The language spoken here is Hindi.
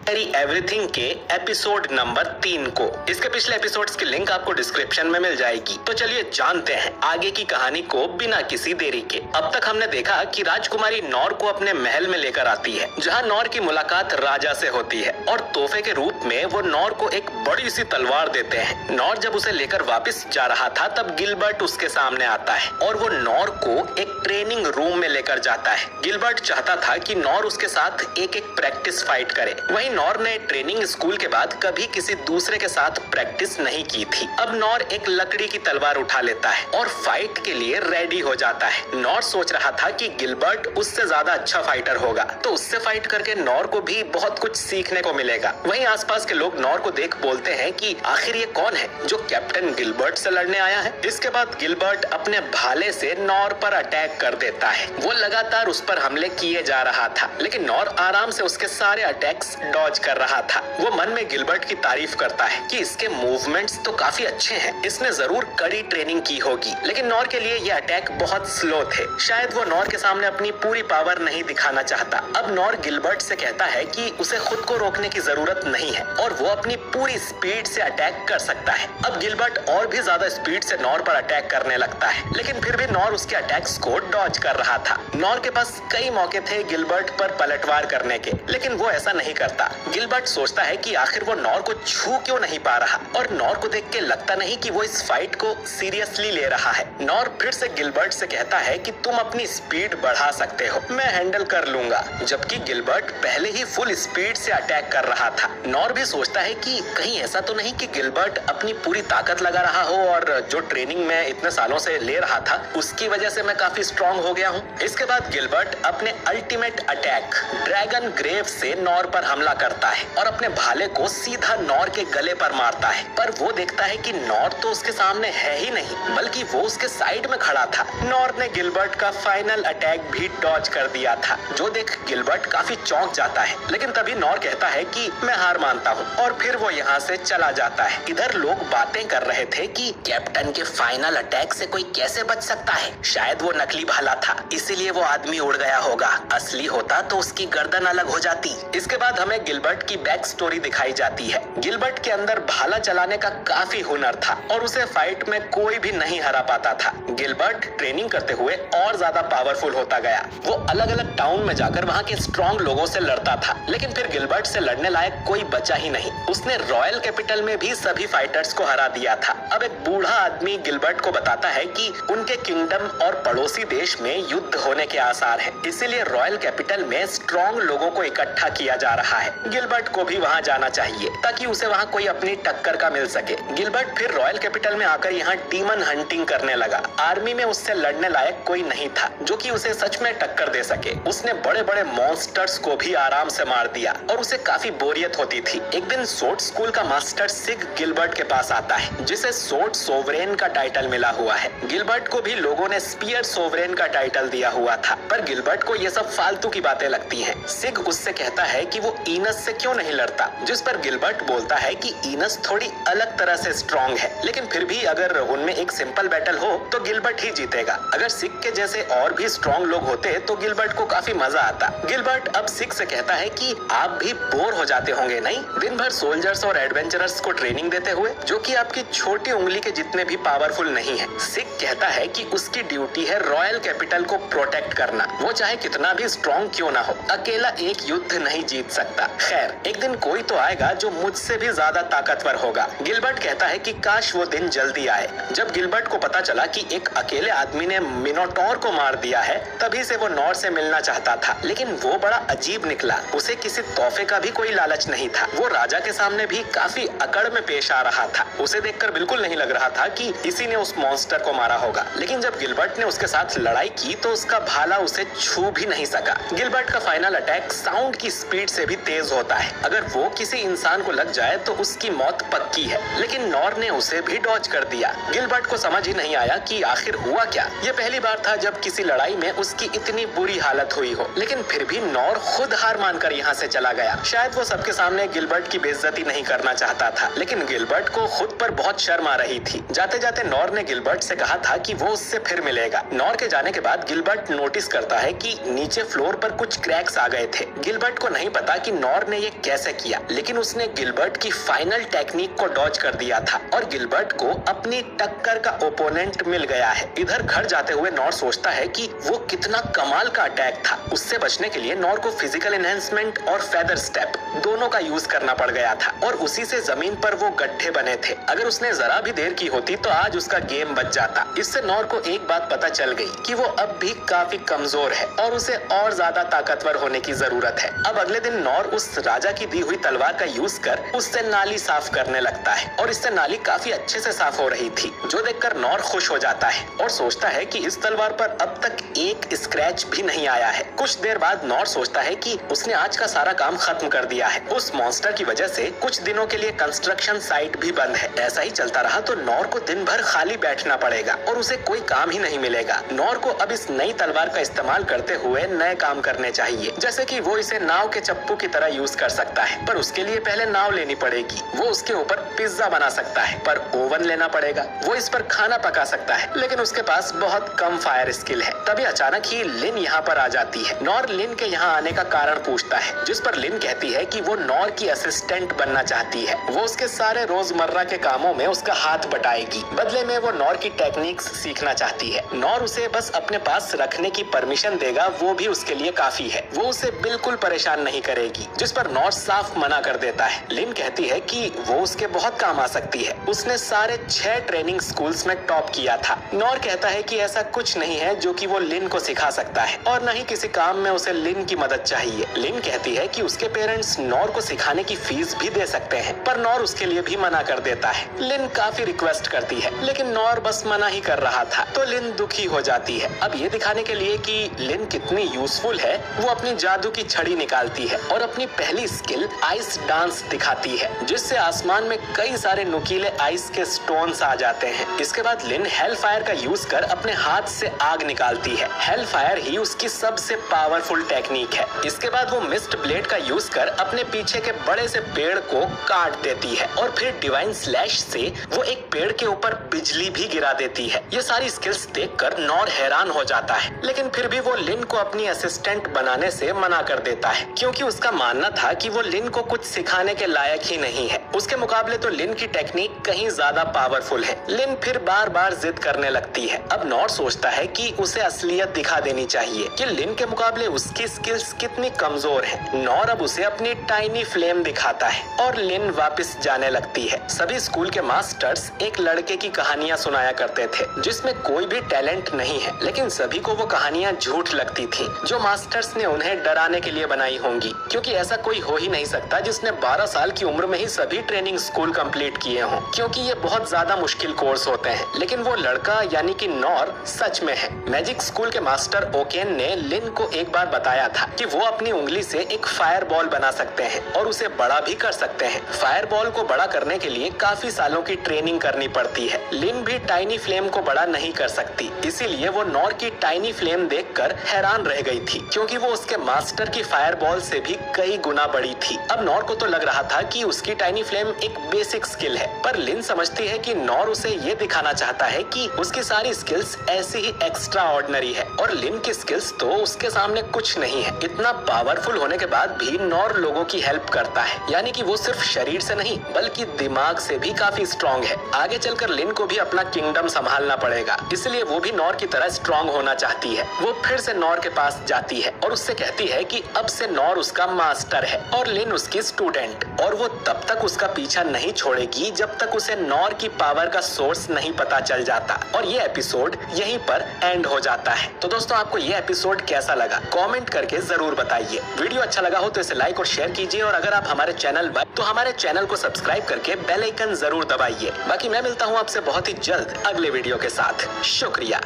एवरीथिंग के एपिसोड नंबर 3 को। इसके पिछले एपिसोड्स की लिंक आपको डिस्क्रिप्शन में मिल जाएगी। तो चलिए जानते हैं आगे की कहानी को बिना किसी देरी के। अब तक हमने देखा कि राजकुमारी नौर को अपने महल में लेकर आती है, जहां नौर की मुलाकात राजा से होती है और तोहफे के रूप में वो नौर को एक बड़ी सी तलवार देते हैं। नौर जब उसे लेकर वापस जा रहा था तब गिलबर्ट उसके सामने आता है और वो नौर को एक ट्रेनिंग रूम में लेकर जाता है। गिलबर्ट चाहता था कि नौर उसके साथ एक प्रैक्टिस फाइट करे। वहीं नौर ने ट्रेनिंग स्कूल के बाद कभी किसी दूसरे के साथ प्रैक्टिस नहीं की थी। अब नौर एक लकड़ी की तलवार उठा लेता है और फाइट के लिए रेडी हो जाता है। नौर सोच रहा था कि गिलबर्ट उससे ज्यादा अच्छा फाइटर होगा, तो उससे फाइट करके नौर को भी बहुत कुछ सीखने को मिलेगा। वहीं आसपास के लोग नौर को देख बोलते हैं कि आखिर ये कौन है जो कैप्टन गिलबर्ट से लड़ने आया है। इसके बाद गिलबर्ट अपने भाले से नौर पर अटैक कर देता है। वो लगातार उस पर हमले किए जा रहा था, लेकिन नौर आराम से उसके सारे अटैक्स डॉज कर रहा था। वो मन में गिलबर्ट की तारीफ करता है कि इसके मूवमेंट्स तो काफी अच्छे हैं, इसने जरूर कड़ी ट्रेनिंग की होगी। लेकिन नौर के लिए ये अटैक बहुत स्लो थे। शायद वो नौर के सामने अपनी पूरी पावर नहीं दिखाना चाहता। अब नौर गिलबर्ट से कहता है कि उसे खुद को रोकने की जरूरत नहीं है और वो अपनी पूरी स्पीड से अटैक कर सकता है। अब गिलबर्ट और भी ज्यादा स्पीड से नौर पर अटैक करने लगता है, लेकिन फिर भी नौर उसके अटैक्स को डॉज कर रहा था। नौर के पास कई मौके थे गिलबर्ट पर पलटवार करने के, लेकिन वो ऐसा नहीं करता। गिलबर्ट सोचता है कि आखिर वो नौर को छू क्यों नहीं पा रहा और नौर को देख के लगता नहीं कि वो इस फाइट को सीरियसली ले रहा है। नौर फिर से गिलबर्ट से कहता है कि तुम अपनी स्पीड बढ़ा सकते हो, मैं हैंडल कर लूंगा, जबकि गिलबर्ट पहले ही फुल स्पीड से अटैक कर रहा था। नौर भी सोचता है कि कहीं ऐसा तो नहीं कि गिलबर्ट अपनी पूरी ताकत लगा रहा हो और जो ट्रेनिंग मैं इतने सालों से ले रहा था उसकी वजह से मैं काफी स्ट्रांग हो गया हूँ। इसके बाद गिलबर्ट अपने अल्टीमेट अटैक ड्रैगन ग्रेव से नौर पर हमला करता है और अपने भाले को सीधा नौर के गले पर मारता है। पर वो देखता है कि नौर तो उसके सामने है ही नहीं, बल्कि वो उसके साइड में खड़ा था। नौर ने गिलबर्ट का फाइनल अटैक भी डॉज कर दिया था, जो देख गिलबर्ट काफी चौंक जाता है। लेकिन तभी नौर कहता है कि मैं हार मानता हूँ और फिर वो यहाँ से चला जाता है। इधर लोग बातें कर रहे थे कि कैप्टन के फाइनल अटैक से कोई कैसे बच सकता है, शायद वो नकली भाला था इसीलिए वो आदमी उड़ गया होगा, असली होता तो उसकी गर्दन अलग हो जाती। इसके बाद हमें गिलबर्ट की बैक स्टोरी दिखाई जाती है। गिलबर्ट के अंदर भाला चलाने का काफी हुनर था और उसे फाइट में कोई भी नहीं हरा पाता था। गिलबर्ट ट्रेनिंग करते हुए और ज्यादा पावरफुल होता गया। वो अलग अलग टाउन में जाकर वहाँ के स्ट्रॉन्ग लोगों से लड़ता था, लेकिन फिर गिलबर्ट से लड़ने लायक कोई बचा ही नहीं। उसने रॉयल कैपिटल में भी सभी फाइटर्स को हरा दिया था। अब एक बूढ़ा आदमी गिलबर्ट को बताता है कि उनके किंगडम और पड़ोसी देश में युद्ध होने के आसार हैं, इसीलिए रॉयल कैपिटल में स्ट्रॉन्ग लोगों को इकट्ठा किया जा रहा है। गिलबर्ट को भी वहाँ जाना चाहिए ताकि उसे वहाँ कोई अपनी टक्कर का मिल सके। गिलबर्ट फिर रॉयल कैपिटल में आकर यहाँ डीमन हंटिंग करने लगा। आर्मी में उससे लड़ने लायक कोई नहीं था जो कि उसे सच में टक्कर दे सके। उसने बड़े बड़े मॉन्स्टर्स को भी आराम से मार दिया और उसे काफी बोरियत होती थी। एक दिन सोर्ड स्कूल का मास्टर सिग गिलबर्ट के पास आता है, जिसे सोर्ड सोवरेन का टाइटल मिला हुआ है। गिलबर्ट को भी लोगों ने स्पीयर सोवरेन का टाइटल दिया हुआ था, पर गिलबर्ट को ये सब फालतू की बातें लगती हैं। सिग उससे कहता है कि वो ईनस से क्यों नहीं लड़ता, जिस पर गिलबर्ट बोलता है कि ईनस थोड़ी अलग तरह से स्ट्रॉन्ग है, लेकिन फिर भी अगर उनमें एक सिंपल बैटल हो तो गिलबर्ट ही जीतेगा। अगर सिग के जैसे और भी स्ट्रॉन्ग लोग होते तो गिलबर्ट को काफी मजा आता। गिलबर्ट अब सिग से कहता है कि आप भी बोर हो जाते होंगे नहीं, दिन भर सोल्जर्स और एडवेंचरर्स को ट्रेनिंग देते हुए, जो कि आपकी छोटी उंगली के जितने भी पावरफुल नहीं है। सिग कहता है कि उसकी ड्यूटी है रॉयल कैपिटल को प्रोटेक्ट करना, वो चाहे कितना भी स्ट्रॉन्ग क्यों ना हो, अकेला एक युद्ध नहीं जीत सकता। खैर, एक दिन कोई तो आएगा जो मुझसे भी ज्यादा ताकतवर होगा। गिलबर्ट कहता है कि काश वो दिन जल्दी आए। जब गिलबर्ट को पता चला कि एक अकेले आदमी ने मिनोटॉर को मार दिया है, तभी से वो नौर से मिलना चाहता था, लेकिन वो बड़ा अजीब निकला। उसे किसी तोहफे का भी कोई लालच नहीं था। वो राजा के सामने भी काफी अकड़ में पेश आ रहा था। उसे देखकर बिल्कुल नहीं लग रहा था कि इसी ने उस मॉन्स्टर को मारा होगा। लेकिन जब गिलबर्ट ने उसके साथ लड़ाई की तो उसका भाला उसे छू भी नहीं सका। गिलबर्ट का फाइनल अटैक साउंड की स्पीड से भी तेज होता है। अगर वो किसी इंसान को लग जाए तो उसकी मौत पक्की है, लेकिन नौर ने उसे भी डॉज कर दिया। गिलबर्ट को समझ ही नहीं आया कि आखिर हुआ क्या। ये पहली बार था जब किसी लड़ाई में उसकी इतनी बुरी हालत हुई हो, लेकिन फिर भी नौर खुद हार मानकर यहाँ से चला गया। शायद वो सबके सामने गिलबर्ट की बेइज्जती नहीं करना चाहता था, लेकिन गिलबर्ट को खुद पर बहुत शर्म आ रही थी। जाते जाते नौर ने गिलबर्ट से कहा था कि वो उससे फिर मिलेगा। नौर के जाने के बाद गिलबर्ट नोटिस करता है कि नीचे फ्लोर पर कुछ क्रैक्स आ गए थे। गिलबर्ट को नहीं पता कि नौर नॉर ने ये कैसे किया, लेकिन उसने गिलबर्ट की फाइनल टेक्निक को डॉज कर दिया था और गिलबर्ट को अपनी टक्कर का ओपोनेंट मिल गया है। इधर घर जाते हुए नॉर सोचता है कि वो कितना कमाल का अटैक था। उससे बचने के लिए नॉर को फिजिकल एनहेंसमेंट और फेदर स्टेप दोनों का यूज करना पड़ गया था और उसी से जमीन पर वो गड्ढे बने थे। अगर उसने जरा भी देर की होती तो आज उसका गेम बच जाता। इससे नॉर को एक बात पता चल गई कि वो अब भी काफी कमजोर है और उसे और ज्यादा ताकतवर होने की जरूरत है। अब अगले दिन नॉर उस राजा की दी हुई तलवार का यूज कर उससे नाली साफ करने लगता है और इससे नाली काफी अच्छे से साफ हो रही थी, जो देखकर नॉर खुश हो जाता है और सोचता है कि इस तलवार पर अब तक एक स्क्रैच भी नहीं आया है। कुछ देर बाद नॉर सोचता है कि उसने आज का सारा काम खत्म कर दिया है। उस मॉन्स्टर की वजह से कुछ दिनों के लिए कंस्ट्रक्शन साइट भी बंद है। ऐसा ही चलता रहा तो नॉर को दिन भर खाली बैठना पड़ेगा और उसे कोई काम ही नहीं मिलेगा। नॉर को अब इस नई तलवार का इस्तेमाल करते हुए नए काम करने चाहिए, जैसे कि वो इसे नाव के चप्पू की तरह यूज कर सकता है, पर उसके लिए पहले नाव लेनी पड़ेगी। वो उसके ऊपर पिज्जा बना सकता है, पर ओवन लेना पड़ेगा। वो इस पर खाना पका सकता है, लेकिन उसके पास बहुत कम फायर स्किल है। तभी अचानक ही लिन यहाँ पर आ जाती है। नॉर लिन के यहाँ आने का कारण पूछता है, जिस पर लिन कहती है कि वो नॉर की असिस्टेंट बनना चाहती है। वो उसके सारे रोजमर्रा के कामों में उसका हाथ बटाएगी। बदले में वो नॉर की टेक्निक्स सीखना चाहती है। नॉर उसे बस अपने पास रखने की परमिशन देगा, वो भी उसके लिए काफी है। वो उसे बिल्कुल परेशान नहीं करेगी, जिस पर नॉर साफ मना कर देता है। लिन कहती है कि वो उसके बहुत काम आ सकती है। उसने सारे 6 ट्रेनिंग स्कूल्स में टॉप किया था। नॉर कहता है कि ऐसा कुछ नहीं है जो कि वो लिन को सिखा सकता है और न ही किसी काम में उसे लिन की मदद चाहिए। लिन कहती है कि उसके पेरेंट्स नॉर को सिखाने की फीस भी दे सकते हैं, पर नॉर उसके लिए भी मना कर देता है। लिन काफी रिक्वेस्ट करती है, लेकिन नॉर बस मना ही कर रहा था, तो लिन दुखी हो जाती है। अब ये दिखाने के लिए कि लिन कितनी यूजफुल है, वो अपनी जादू की छड़ी निकालती है और अपनी पहली स्किल आइस डांस दिखाती है, जिससे आसमान में कई सारे नुकीले आइस के स्टोन्स आ जाते हैं। इसके बाद लिन हेल फायर का यूज कर अपने हाथ से आग निकालती है। हेल फायर ही उसकी सबसे पावरफुल टेक्निक है। इसके बाद वो मिस्ट ब्लेड का यूज कर अपने पीछे के बड़े से पेड़ को काट देती है और फिर डिवाइन स्लैश से वो एक पेड़ के ऊपर बिजली भी गिरा देती है। ये सारी स्किल्स देखकर नॉर हैरान हो जाता है, लेकिन फिर भी वो लिन को अपनी असिस्टेंट बनाने से मना कर देता है, क्योंकि उसका मानना था कि वो लिन को कुछ सिखाने के लायक ही नहीं है। उसके मुकाबले तो लिन की टेक्निक कहीं ज्यादा पावरफुल है। लिन फिर बार बार जिद करने लगती है। अब नॉर सोचता है कि उसे असलियत दिखा देनी चाहिए कि लिन के मुकाबले उसकी स्किल्स कितनी कमजोर है। नॉर अब उसे अपनी टाइनी फ्लेम दिखाता है और लिन वापस जाने लगती है। सभी स्कूल के मास्टर्स एक लड़के की कहानियां सुनाया करते थे, जिसमें कोई भी टैलेंट नहीं है, लेकिन सभी को वो कहानियां झूठ लगती थी, जो मास्टर्स ने उन्हें डराने के लिए बनाई होंगी, क्योंकि ऐसा कोई हो ही नहीं सकता जिसने 12 साल की उम्र में ही सभी ट्रेनिंग स्कूल कंप्लीट किए हों, क्योंकि ये बहुत ज्यादा मुश्किल कोर्स होते हैं। लेकिन वो लड़का यानी कि नॉर सच में है। मैजिक स्कूल के मास्टर ओकेन ने लिन को एक बार बताया था कि वो अपनी उंगली से एक फायर बॉल बना सकते हैं और उसे बड़ा भी कर सकते हैं। फायर बॉल को बड़ा करने के लिए काफी सालों की ट्रेनिंग करनी पड़ती है। लिन भी टाइनी फ्लेम को बड़ा नहीं कर सकती, इसीलिए वो नॉर की टाइनी फ्लेम देखकर हैरान रह गई थी, क्योंकि वो उसके मास्टर की फायर बॉल से भी कई गुना बड़ी थी। अब नॉर को तो लग रहा था कि उसकी टाइनी फ्लेम एक बेसिक स्किल है, पर लिन समझती है कि नॉर उसे ये दिखाना चाहता है कि उसकी सारी स्किल्स ऐसी ही एक्स्ट्रा ऑर्डिनरी है और लिन की स्किल्स तो उसके सामने कुछ नहीं है। इतना पावरफुल होने के बाद भी नॉर लोगों की हेल्प करता है, यानी कि वो सिर्फ शरीर से नहीं बल्कि दिमाग से भी काफी स्ट्रॉन्ग है। आगे चलकर लिन को भी अपना किंगडम संभालना पड़ेगा, इसलिए वो भी नॉर की तरह स्ट्रॉन्ग होना चाहती है। वो फिर से नॉर के पास जाती है और उससे कहती है कि अब से नॉर उसका मास्टर है और लिन उसकी स्टूडेंट, और वो तब तक उसका पीछा नहीं छोड़ेगी जब तक उसे नॉर की पावर का सोर्स नहीं पता चल जाता। और ये एपिसोड यहीं पर एंड हो जाता है। तो दोस्तों, आपको ये एपिसोड कैसा लगा कमेंट करके जरूर बताइए। वीडियो अच्छा लगा हो तो इसे लाइक और शेयर कीजिए, और अगर आप हमारे चैनल पर तो हमारे चैनल को सब्सक्राइब करके बेल आइकन जरूर दबाइए। बाकी मैं मिलता हूँ आपसे बहुत ही जल्द अगले वीडियो के साथ। शुक्रिया।